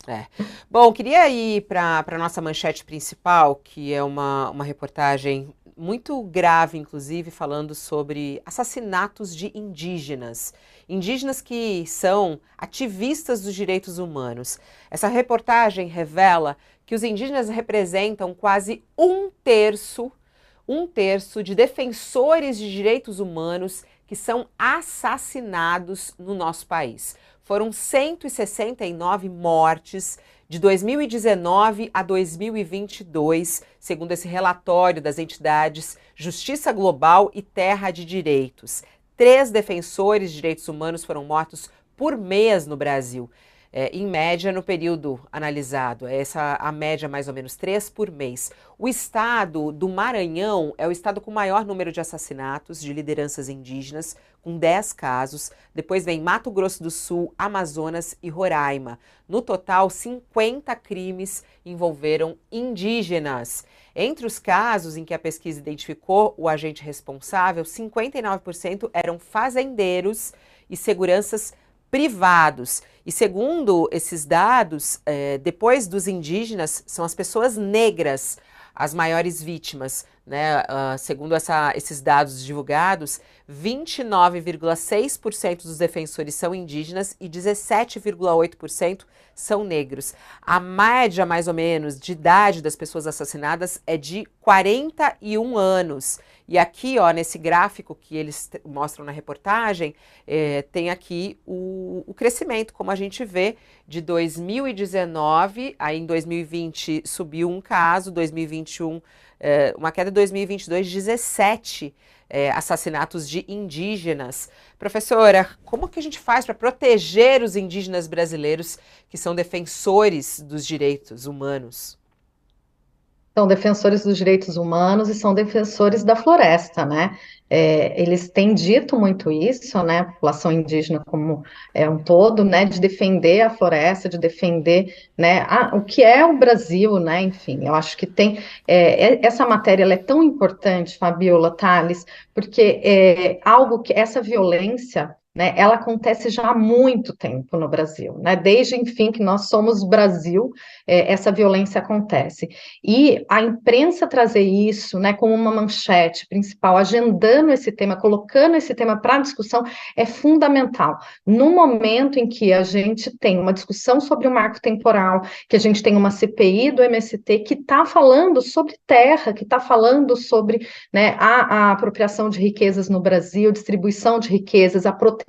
É. Bom, queria ir para a nossa manchete principal, que é uma reportagem muito grave, inclusive, falando sobre assassinatos de indígenas. Indígenas que são ativistas dos direitos humanos. Essa reportagem revela que os indígenas representam quase um terço de defensores de direitos humanos que são assassinados no nosso país. Foram 169 mortes de 2019 a 2022, segundo esse relatório das entidades Justiça Global e Terra de Direitos. 3 defensores de direitos humanos foram mortos por mês no Brasil. Em média, no período analisado, essa a média mais ou menos 3 por mês. O estado do Maranhão é o estado com maior número de assassinatos de lideranças indígenas, com 10 casos. Depois vem Mato Grosso do Sul, Amazonas e Roraima. No total, 50 crimes envolveram indígenas. Entre os casos em que a pesquisa identificou o agente responsável, 59% eram fazendeiros e seguranças privados. E segundo esses dados, depois dos indígenas, são as pessoas negras as maiores vítimas, né? Segundo esses dados divulgados, 29,6% dos defensores são indígenas e 17,8% são negros. A média, mais ou menos, de idade das pessoas assassinadas é de 41 anos. E aqui, ó, nesse gráfico que eles mostram na reportagem, tem aqui o crescimento, como a gente vê, de 2019, aí em 2020 subiu um caso, 2021, uma queda de 2022, 17 assassinatos de indígenas. Professora, como que a gente faz para proteger os indígenas brasileiros que são defensores dos direitos humanos? São defensores dos direitos humanos e são defensores da floresta, né? Eles têm dito muito isso, né? A população indígena como um todo, né? De defender a floresta, de defender, né? O que é o Brasil, né? Enfim, eu acho que tem essa matéria ela é tão importante, Fabiola, Thales, porque é algo que essa violência, né, ela acontece já há muito tempo no Brasil, né? Desde, enfim, que nós somos Brasil, essa violência acontece. E a imprensa trazer isso, né, como uma manchete principal, agendando esse tema, colocando esse tema para discussão, é fundamental. No momento em que a gente tem uma discussão sobre o marco temporal, que a gente tem uma CPI do MST que está falando sobre terra, que está falando sobre, né, a apropriação de riquezas no Brasil, distribuição de riquezas, a proteção,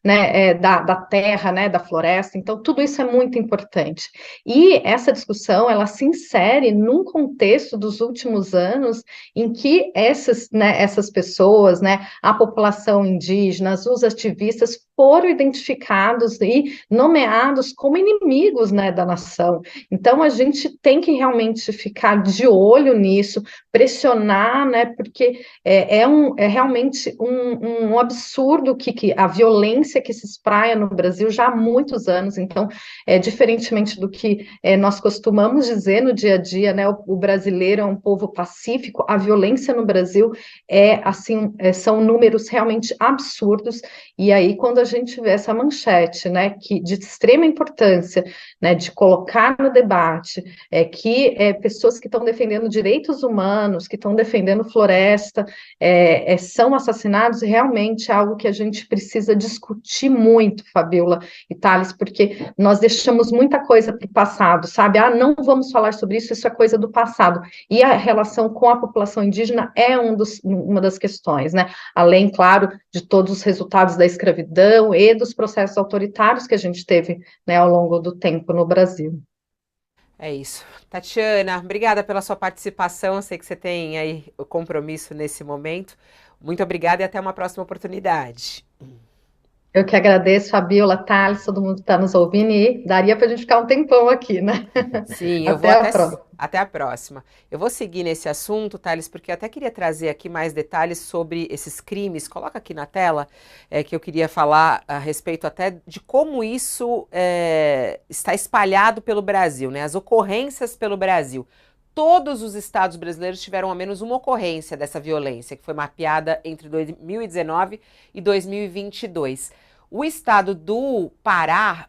né, da terra, né, da floresta. Então, tudo isso é muito importante. E essa discussão, ela se insere num contexto dos últimos anos em que essas pessoas, né, a população indígena, os ativistas foram identificados e nomeados como inimigos, né, da nação. Então a gente tem que realmente ficar de olho nisso, pressionar, né, porque é realmente um absurdo que a violência que se espraia no Brasil já há muitos anos. Então, diferentemente do que nós costumamos dizer no dia a dia, né, o brasileiro é um povo pacífico, a violência no Brasil assim, são números realmente absurdos, e aí quando a gente vê essa manchete, né, de extrema importância, né, de colocar no debate, que pessoas que estão defendendo direitos humanos, que estão defendendo floresta, são assassinados, realmente é algo que a gente precisa discutir muito, Fabiola e Thales, porque nós deixamos muita coisa para o passado, sabe? Não vamos falar sobre isso, isso é coisa do passado. E a relação com a população indígena é uma das questões, né? Além, claro, de todos os resultados da escravidão e dos processos autoritários que a gente teve, né, ao longo do tempo no Brasil. É isso. Tatiana, obrigada pela sua participação. Eu sei que você tem aí o compromisso nesse momento. Muito obrigada e até uma próxima oportunidade. Eu que agradeço, Fabiola, Thales, todo mundo que está nos ouvindo, e daria para a gente ficar um tempão aqui, né? Sim, eu vou Até a próxima. até a próxima. Eu vou seguir nesse assunto, Thales, porque eu até queria trazer aqui mais detalhes sobre esses crimes. Coloca aqui na tela, que eu queria falar a respeito até de como isso está espalhado pelo Brasil, né? As ocorrências pelo Brasil. Todos os estados brasileiros tiveram ao menos uma ocorrência dessa violência, que foi mapeada entre 2019 e 2022. O estado do Pará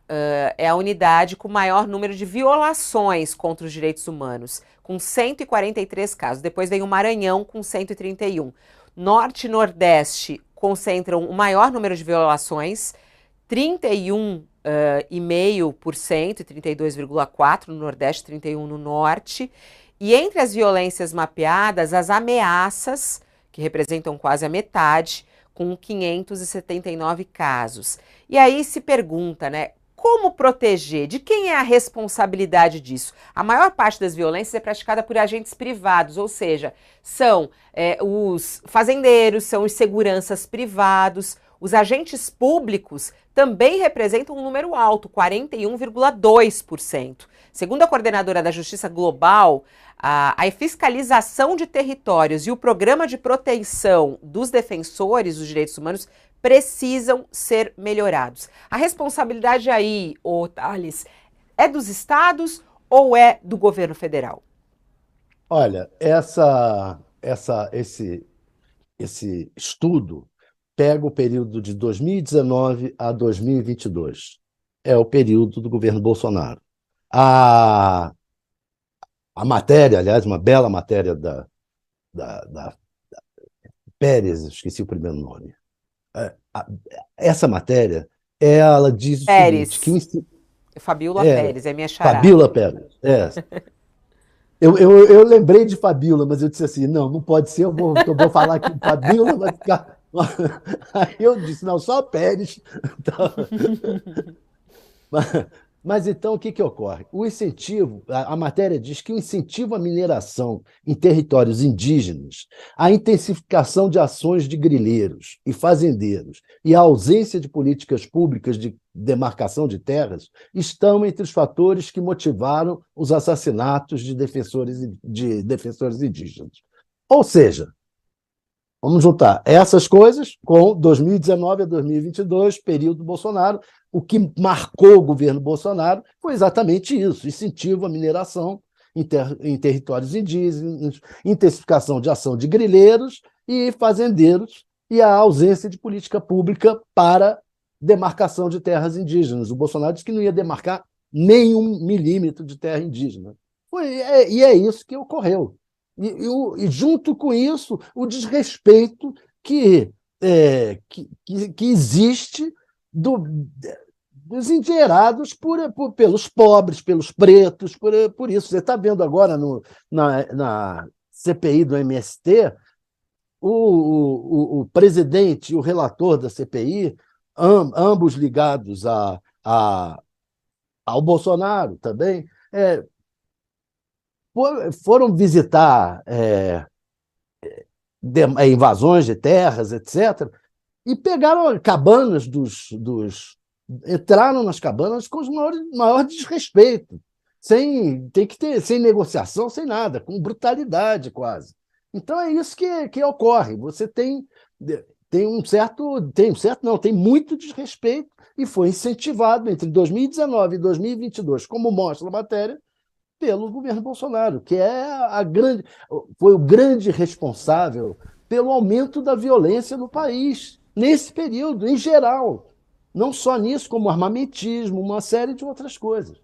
é a unidade com maior número de violações contra os direitos humanos, com 143 casos. Depois vem o Maranhão, com 131. Norte e Nordeste concentram o maior número de violações, 31,5% e 32,4% no Nordeste, 31% no Norte. E entre as violências mapeadas, as ameaças, que representam quase a metade, com 579 casos. E aí se pergunta, né, como proteger? De quem é a responsabilidade disso? A maior parte das violências é praticada por agentes privados, ou seja, são os fazendeiros, são os seguranças privados. Os agentes públicos também representam um número alto, 41,2%. Segundo a coordenadora da Justiça Global, a fiscalização de territórios e o programa de proteção dos defensores dos direitos humanos precisam ser melhorados. A responsabilidade aí, Thales, é dos estados ou é do governo federal? Olha, esse estudo pega o período de 2019 a 2022. É o período do governo Bolsonaro. A, a matéria, aliás, uma bela matéria da Pérez, esqueci o primeiro nome. Essa matéria, ela diz o seguinte, que Pérez, Fabiola é, Pérez, é minha xará. Fabíola Pérez, eu lembrei de Fabíola, mas eu disse assim, não pode ser, eu vou falar aqui Fabíola, vai ficar... Aí eu disse, não, só Pérez. Então, mas então o que ocorre? O incentivo, a matéria diz que o incentivo à mineração em territórios indígenas, a intensificação de ações de grileiros e fazendeiros e a ausência de políticas públicas de demarcação de terras estão entre os fatores que motivaram os assassinatos de defensores indígenas. Ou seja, vamos juntar essas coisas com 2019 a 2022, período Bolsonaro. O que marcou o governo Bolsonaro foi exatamente isso: incentivo à mineração em territórios indígenas, intensificação de ação de grileiros e fazendeiros e a ausência de política pública para demarcação de terras indígenas. O Bolsonaro disse que não ia demarcar nenhum milímetro de terra indígena. E é isso que ocorreu. E junto com isso, o desrespeito que existe dos endinheirados pelos pobres, pelos pretos, por isso. Você está vendo agora na CPI do MST, o presidente e o relator da CPI, ambos ligados ao Bolsonaro também, foram visitar invasões de terras, etc., e pegaram cabanas entraram nas cabanas com o maior desrespeito, sem negociação, sem nada, com brutalidade quase. Então é isso que ocorre. Você tem tem muito desrespeito e foi incentivado entre 2019 e 2022, como mostra a matéria, pelo governo Bolsonaro, que foi o grande responsável pelo aumento da violência no país, nesse período, em geral. Não só nisso, como armamentismo, uma série de outras coisas.